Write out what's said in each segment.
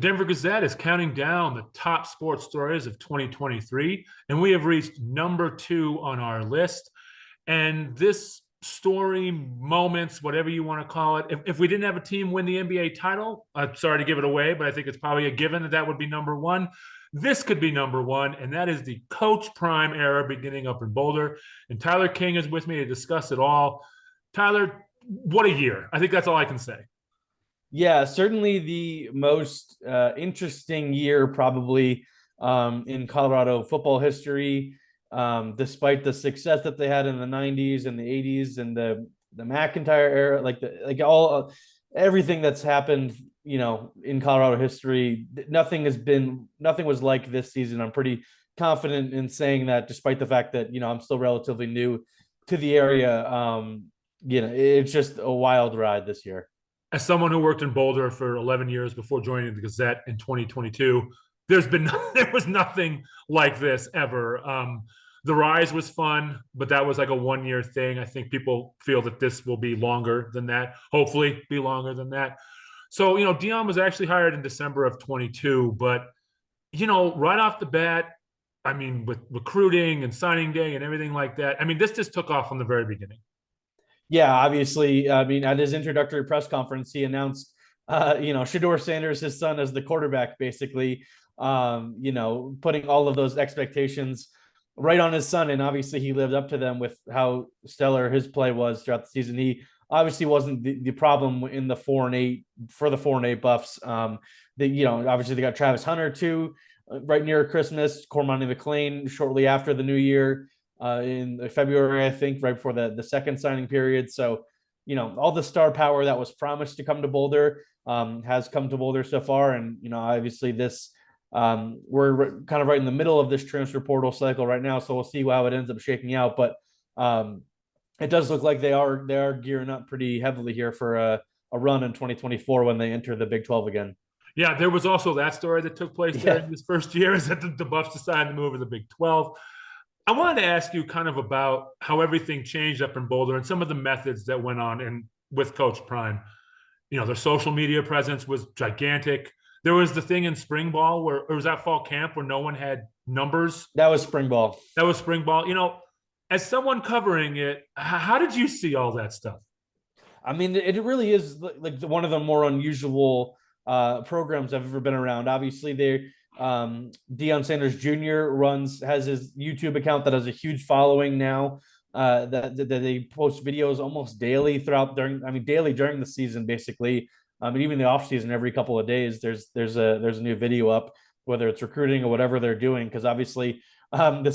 The Denver Gazette is counting down the top sports stories of 2023, and we have reached number two on our list. And this story, moments, whatever you want to call it, if we didn't have a team win the NBA title, I'm sorry to give it away, but I think it's probably a given that that would be number one. This could be number one, and that is the Coach Prime era beginning up in Boulder. And Tyler King is with me to discuss it all. Tyler, what a year. I think that's all I can say. Yeah, certainly the most interesting year probably in Colorado football history. Despite the success that they had in the '90s and the '80s and the McIntyre era, everything that's happened, in Colorado history, nothing was like this season. I'm pretty confident in saying that, despite the fact that I'm still relatively new to the area. It's just a wild ride this year. As someone who worked in Boulder for 11 years before joining the Gazette in 2022, there was nothing like this ever. The rise was fun, but that was like a 1 year thing. I think people feel that this will be longer than that. Hopefully, be longer than that. So Dion was actually hired in December of 22, but right off the bat, I mean, with recruiting and signing day and everything like that, I mean, this just took off from the very beginning. Yeah, obviously. I mean, at his introductory press conference, he announced, Shedeur Sanders, his son, as the quarterback, basically, putting all of those expectations right on his son. And obviously, he lived up to them with how stellar his play was throughout the season. He obviously wasn't the problem in the 4-8 for the 4-8 Buffs. Obviously, they got Travis Hunter, too, right near Christmas, Cormani McLean shortly after the new year. In February, I think, right before the second signing period. So, all the star power that was promised to come to Boulder has come to Boulder so far. And, obviously this, we're kind of right in the middle of this transfer portal cycle right now. So we'll see how it ends up shaking out. But it does look like they are gearing up pretty heavily here for a run in 2024 when they enter the Big 12 again. Yeah, there was also that story that took place during this first year, is that the Buffs decided to move to the Big 12. I wanted to ask you kind of about how everything changed up in Boulder and some of the methods that went on and with Coach Prime. Their social media presence was gigantic. There was the thing in spring ball where it was at fall camp where no one had numbers. That was spring ball. That was spring ball. As someone covering it, how did you see all that stuff? I mean, it really is like one of the more unusual programs I've ever been around. Obviously, Deion Sanders Jr. has his YouTube account that has a huge following now. That they post videos almost daily daily during the season, basically. Even the off season, every couple of days, there's a new video up, whether it's recruiting or whatever they're doing, because obviously the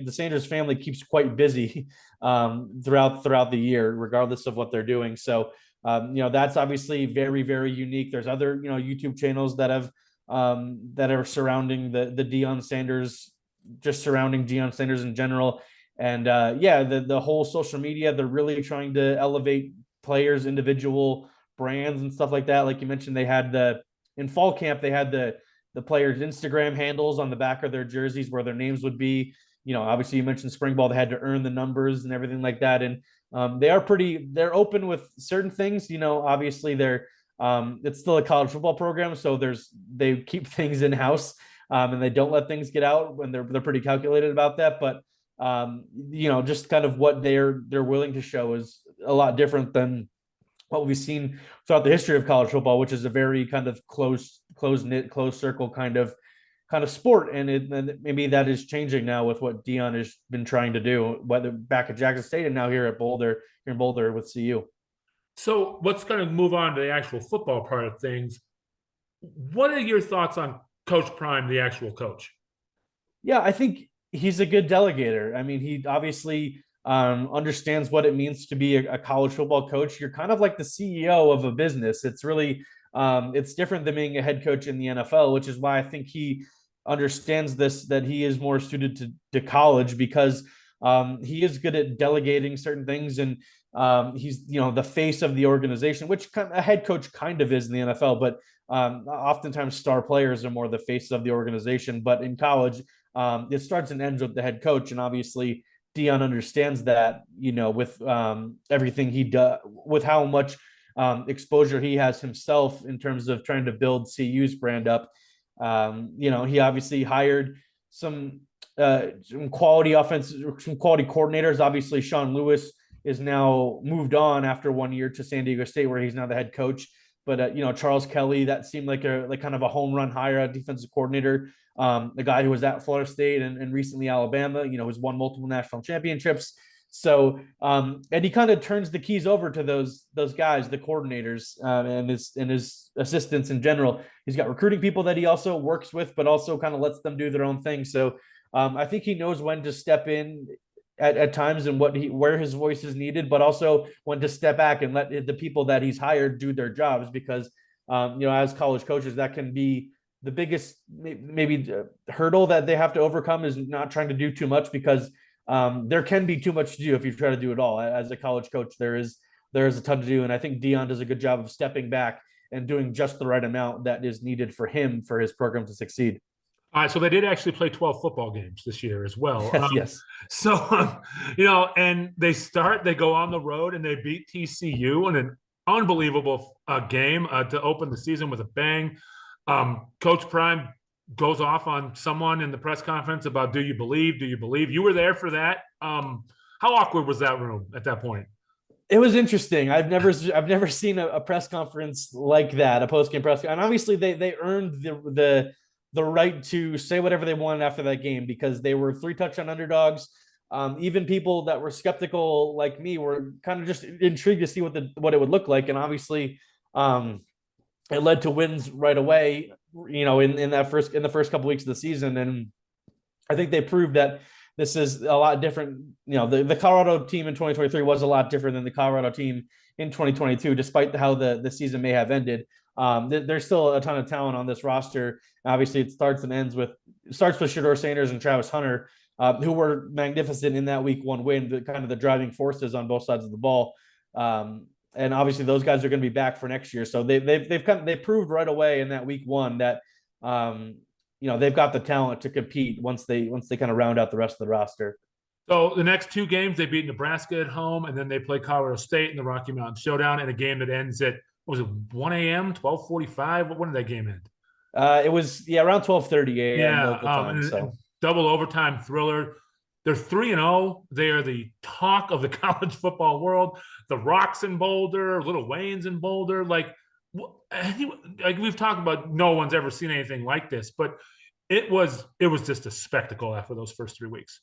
Sanders family keeps quite busy throughout the year, regardless of what they're doing. So that's obviously very, very unique. There's other YouTube channels that are surrounding the Deion Sanders, just surrounding Deion Sanders in general. And the whole social media, they're really trying to elevate players, individual brands and stuff like that. Like you mentioned, in fall camp, they had the players' Instagram handles on the back of their jerseys where their names would be. Obviously you mentioned spring ball, they had to earn the numbers and everything like that. And they're open with certain things. Obviously it's still a college football program, so they keep things in house, and they don't let things get out when they're pretty calculated about that. But just kind of what they're willing to show is a lot different than what we've seen throughout the history of college football, which is a very kind of close knit, close circle kind of sport. And maybe that is changing now with what Deion has been trying to do, whether back at Jackson State and now here in Boulder with CU. So let's kind of move on to the actual football part of things. What are your thoughts on Coach Prime, the actual coach? Yeah, I think he's a good delegator. I mean, he obviously understands what it means to be a college football coach. You're kind of like the CEO of a business. It's really it's different than being a head coach in the NFL, which is why I think he understands that he is more suited to college, because he is good at delegating certain things, and he's the face of the organization, which a head coach kind of is in the NFL, but oftentimes star players are more the face of the organization. But in college, it starts and ends with the head coach, and obviously Deion understands that, with everything he does, with how much exposure he has himself in terms of trying to build CU's brand up. He obviously hired some quality offense, some quality coordinators. Obviously, Sean Lewis is now moved on after 1 year to San Diego State, where he's now the head coach. But Charles Kelly, that seemed like kind of a home run hire, a defensive coordinator. The guy who was at Florida State and recently Alabama, who's won multiple national championships. So, and he kind of turns the keys over to those guys, the coordinators, and his assistants in general. He's got recruiting people that he also works with, but also kind of lets them do their own thing. So, I think he knows when to step in at times and where his voice is needed, but also when to step back and let the people that he's hired do their jobs. Because, as college coaches, that can be the biggest maybe hurdle that they have to overcome, is not trying to do too much, because there can be too much to do if you try to do it all. As a college coach, there is a ton to do, and I think Deion does a good job of stepping back and doing just the right amount that is needed for him, for his program to succeed. So they did actually play 12 football games this year as well. Yes. So, and they go on the road and they beat TCU in an unbelievable game to open the season with a bang. Coach Prime goes off on someone in the press conference about, do you believe? Do you believe? You were there for that. How awkward was that room at that point? It was interesting. I've never seen a press conference like that, a post game press conference. And obviously they earned the right to say whatever they wanted after that game, because they were 3 touchdown underdogs. Even people that were skeptical like me were kind of just intrigued to see what it would look like. And obviously, it led to wins right away, in the first couple weeks of the season. And I think they proved that this is a lot different. The Colorado team in 2023 was a lot different than the Colorado team in 2022, despite how the season may have ended. There's still a ton of talent on this roster. Obviously, it starts with Shedeur Sanders and Travis Hunter, who were magnificent in that week 1 win, kind of the driving forces on both sides of the ball. And obviously, those guys are going to be back for next year. So they proved right away in that week 1 that they've got the talent to compete once they kind of round out the rest of the roster. So the next 2 games, they beat Nebraska at home, and then they play Colorado State in the Rocky Mountain Showdown, in a game that ends at, what was it, 1 a.m., 12:45? When did that game end? It was around 12:30 a.m. local time. And double overtime thriller. They're 3-0. They are the talk of the college football world. The Rock's in Boulder, Little Wayne's in Boulder. Like we've talked about, no one's ever seen anything like this, but it was just a spectacle after those first 3 weeks.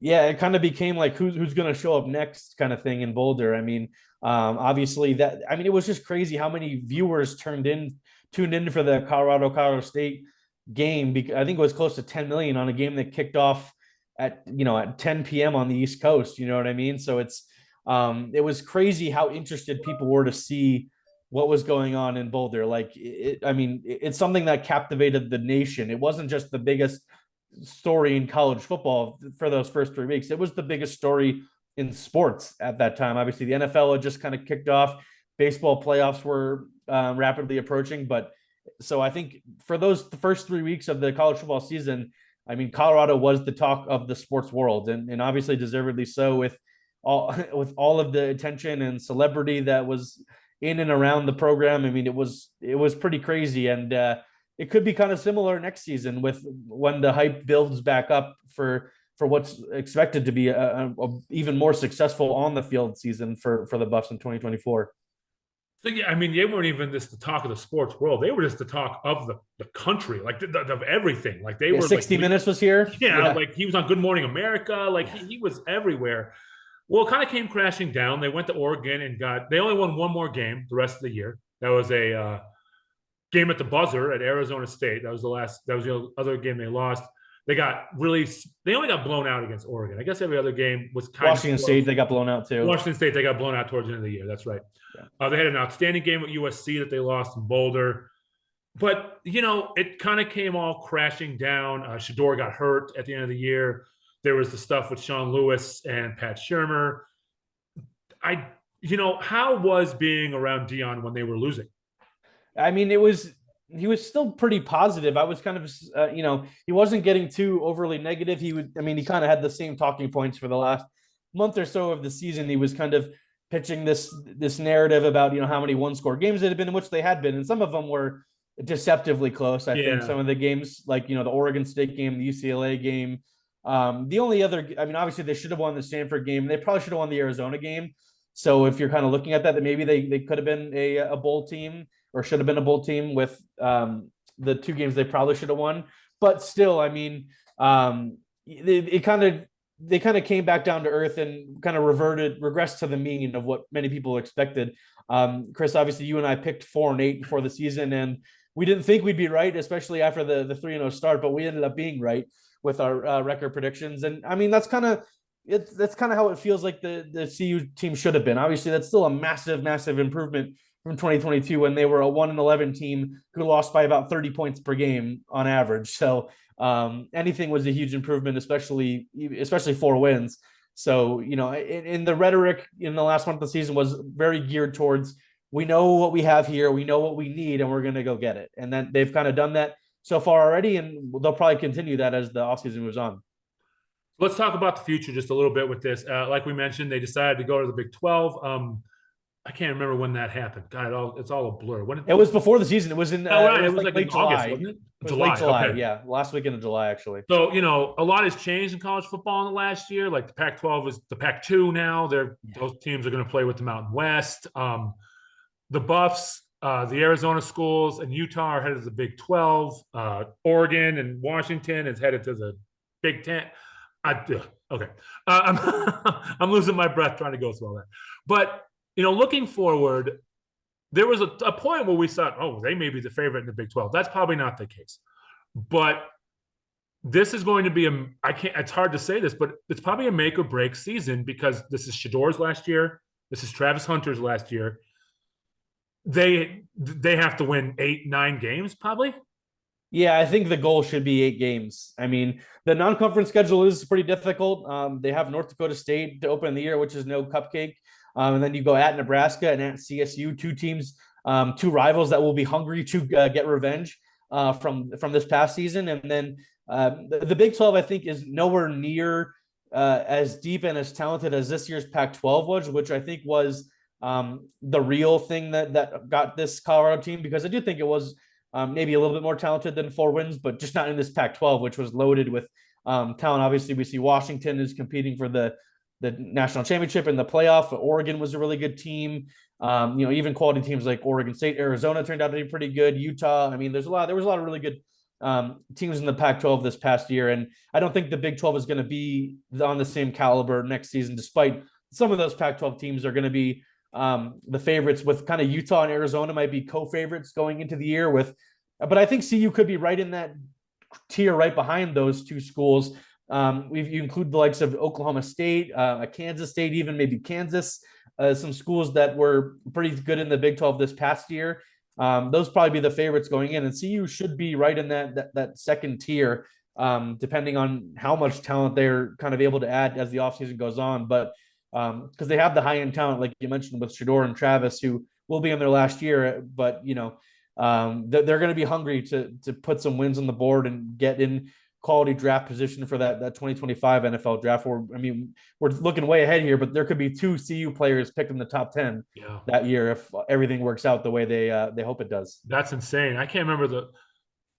Yeah, it kind of became like who's going to show up next kind of thing in Boulder. I mean, obviously it was just crazy how many viewers tuned in for the Colorado State game. I think it was close to 10 million on a game that kicked off at 10 p.m. on the East Coast. You know what I mean? So it was crazy how interested people were to see what was going on in Boulder. Like, it's something that captivated the nation. It wasn't just the biggest story in college football for those first 3 weeks. It was the biggest story in sports at that time. Obviously, the NFL had just kind of kicked off. Baseball playoffs were rapidly approaching. But so I think for the first 3 weeks of the college football season, Colorado was the talk of the sports world, and obviously deservedly so, with all of the attention and celebrity that was in and around the program. It was pretty crazy, and it could be kind of similar next season when the hype builds back up for what's expected to be a even more successful on the field season for the Buffs in 2024. So, yeah, they weren't even just the talk of the sports world. They were just the talk of the country, like of everything. Like they were 60 Minutes was here. Yeah, like he was on Good Morning America. Like he was everywhere. Well, it kind of came crashing down. They went to Oregon and they only won 1 more game the rest of the year. That was a game at the buzzer at Arizona State. That was the other game they lost. They only got blown out against Oregon. I guess every other game was kind Washington State, they got blown out too. Washington State, they got blown out towards the end of the year. That's right. Yeah. They had an outstanding game at USC that they lost in Boulder. But, it kind of came all crashing down. Shedeur got hurt at the end of the year. There was the stuff with Sean Lewis and Pat Shurmur. How was being around Deion when they were losing? He was still pretty positive. I was kind of, he wasn't getting too overly negative. He kind of had the same talking points for the last month or so of the season. He was kind of pitching this narrative about how many one score games it had been, in which they had been, and some of them were deceptively close. I think Yeah. some of the games, like the Oregon State game, the UCLA game. The only other, I mean, obviously they should have won the Stanford game. They probably should have won the Arizona game. So if you're kind of looking at that, maybe they could have been a bowl team, or should have been a bowl team with the two games they probably should have won. But still, I mean, it kind of they kind of came back down to earth and kind of regressed to the mean of what many people expected. Chris, obviously, you and I picked 4-8 before the season, and we didn't think we'd be right, especially after the 3-0 start, but we ended up being right with our record predictions. And I mean, that's kind of how it feels like the CU team should have been. Obviously, that's still a massive improvement from 2022, when they were a 1-11 team who lost by about 30 points per game on average. So anything was a huge improvement, especially 4 wins. So in the rhetoric in the last month of the season was very geared towards, we know what we have here, we know what we need, and we're going to go get it. And then they've kind of done that so far already, and they'll probably continue that as the offseason moves on. Let's talk about the future just a little bit with this. Like we mentioned, they decided to go to the Big 12. I can't remember when that happened. God, it's all a blur. When it was before the season. It was in right. it was like late in July. August, wasn't it? It was July. late July. Okay. Yeah, last weekend of July, actually. So a lot has changed in college football in the last year. Like the Pac-12 is the Pac-2 now. Those teams are going to play with the Mountain West. The Buffs, the Arizona schools, and Utah are headed to the Big 12. Oregon and Washington is headed to the Big 10. Okay. I'm losing my breath trying to go through all that. But, looking forward, there was a point where we thought, oh, they may be the favorite in the Big 12. That's probably not the case. But this is going to be it's hard to say this, but it's probably a make or break season, because this is Shador's last year. This is Travis Hunter's last year. They have to win 8-9 games, probably. Yeah, I think the goal should be 8 games. I mean, the non-conference schedule is pretty difficult. They have North Dakota State to open the year, which is no cupcake. And then you go at Nebraska and at CSU, two teams, two rivals that will be hungry to get revenge from this past season. And then the Big 12, I think, is nowhere near as deep and as talented as this year's Pac-12 was, which I think was the real thing that got this Colorado team, because I do think it was maybe a little bit more talented than 4 wins, but just not in this Pac-12, which was loaded with talent. Obviously, we see Washington is competing for the national championship and the playoff. Oregon was a really good team. Even quality teams like Oregon State, Arizona turned out to be pretty good. Utah. I mean, there was a lot of really good teams in the Pac-12 this past year, and I don't think the Big 12 is going to be on the same caliber next season, despite some of those Pac-12 teams are going to be the favorites, with kind of Utah and Arizona might be co-favorites going into the year but I think CU could be right in that tier right behind those two schools. You include the likes of Oklahoma State, Kansas State, even maybe Kansas, some schools that were pretty good in the Big 12 this past year. Those probably be the favorites going in, and CU should be right in that second tier, depending on how much talent they're kind of able to add as the offseason goes on. But because they have the high-end talent, like you mentioned, with Shador and Travis, who will be in their last year, but they're going to be hungry to put some wins on the board and get in quality draft position for that 2025 NFL draft. We're looking way ahead here, but there could be 2 CU players picked in the top 10 that year if everything works out the way they hope it does. That's insane. I can't remember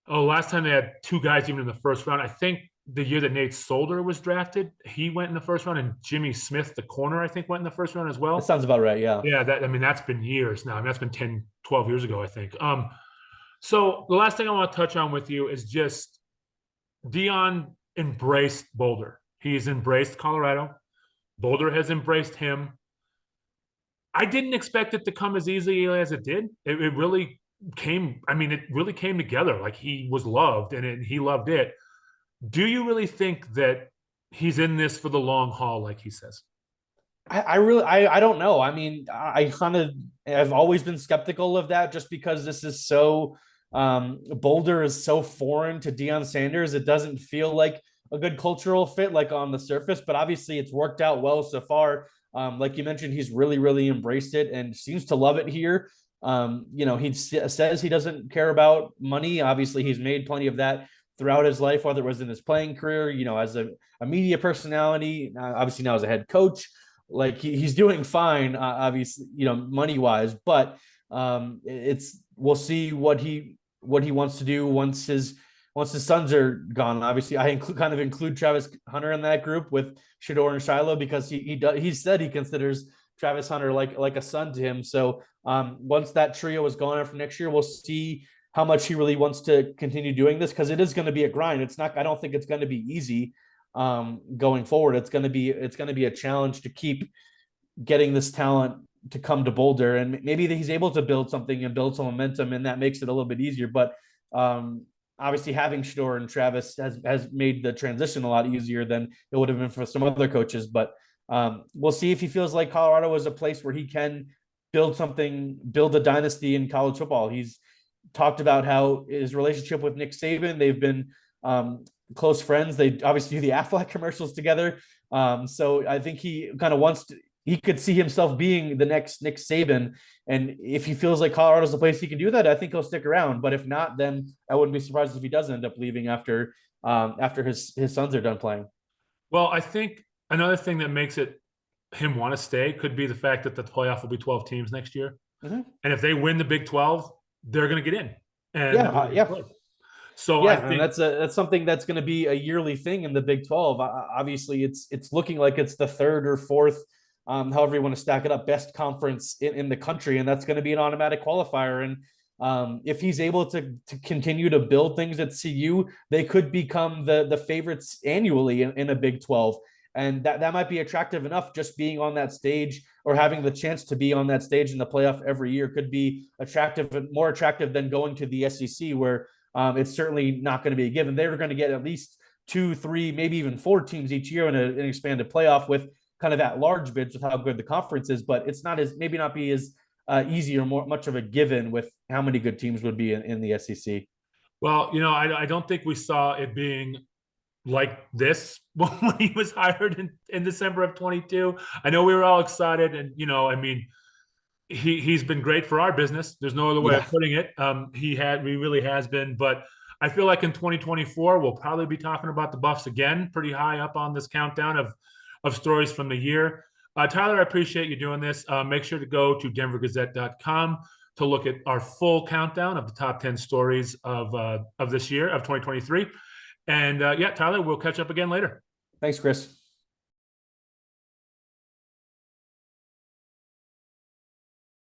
last time they had 2 guys even in the first round. I think the year that Nate Solder was drafted, he went in the first round, and Jimmy Smith, the corner, I think, went in the first round as well. That sounds about right. Yeah. Yeah. That's been years now. That's been 10, 12 years ago, I think. So the last thing I want to touch on with you is just Deion embraced Boulder. He's embraced Colorado. Boulder has embraced him. I didn't expect it to come as easily as it did. It really came. It really came together. Like, he was loved, and he loved it. Do you really think that he's in this for the long haul, like he says? I don't know. I've always been skeptical of that, just because this is so Boulder is so foreign to Deion Sanders. It doesn't feel like a good cultural fit, like on the surface, but obviously it's worked out well so far. Like you mentioned, he's really embraced it and seems to love it here. He says he doesn't care about money. Obviously, he's made plenty of that throughout his life, whether it was in his playing career, as a media personality, obviously now as a head coach. like he's doing fine, obviously, money wise, but it's we'll see what he wants to do once his sons are gone. Obviously, I kind of include Travis Hunter in that group with Shador and Shiloh because he said he considers Travis Hunter like a son to him. So once that trio is gone after next year, we'll see how much he really wants to continue doing this, because it is going to be a grind. It's not. I don't think it's going to be easy going forward. It's going to be a challenge to keep getting this talent to come to Boulder, and maybe he's able to build something and build some momentum, and that makes it a little bit easier. But obviously, having Shador and Travis has made the transition a lot easier than it would have been for some other coaches. But we'll see if he feels like Colorado is a place where he can build a dynasty in college football. He's talked about how his relationship with Nick Saban, they've been close friends. They obviously do the Aflac commercials together. So I think he kind of he could see himself being the next Nick Saban. And if he feels like Colorado's the place he can do that, I think he'll stick around. But if not, then I wouldn't be surprised if he does end up leaving after his sons are done playing. Well, I think another thing that makes him want to stay could be the fact that the playoff will be 12 teams next year. Mm-hmm. And if they win the Big 12, they're going to get in. And yeah. So yeah, I think and that's something that's going to be a yearly thing in the Big 12. Obviously, it's looking like it's the third or fourth, however you want to stack it up, best conference in the country, and that's going to be an automatic qualifier. And if he's able to continue to build things at CU, they could become the favorites annually in a Big 12. And that might be attractive enough. Just being on that stage or having the chance to be on that stage in the playoff every year could be more attractive than going to the SEC, where it's certainly not going to be a given. They're going to get at least 2, 3, maybe even 4 teams each year in an expanded playoff with kind of at large bids with how good the conference is. But it's maybe not be as easy or much of a given with how many good teams would be in the SEC. Well, I don't think we saw it being like this when he was hired in December of 22. I know we were all excited, and I mean, he's been great for our business. There's no other way of putting it. He really has been. But I feel like in 2024 we'll probably be talking about the Buffs again, pretty high up on this countdown of stories from the year. Tyler, I appreciate you doing this. Make sure to go to denvergazette.com to look at our full countdown of the top 10 stories of this year of 2023. And yeah, Tyler, we'll catch up again later. Thanks, Chris.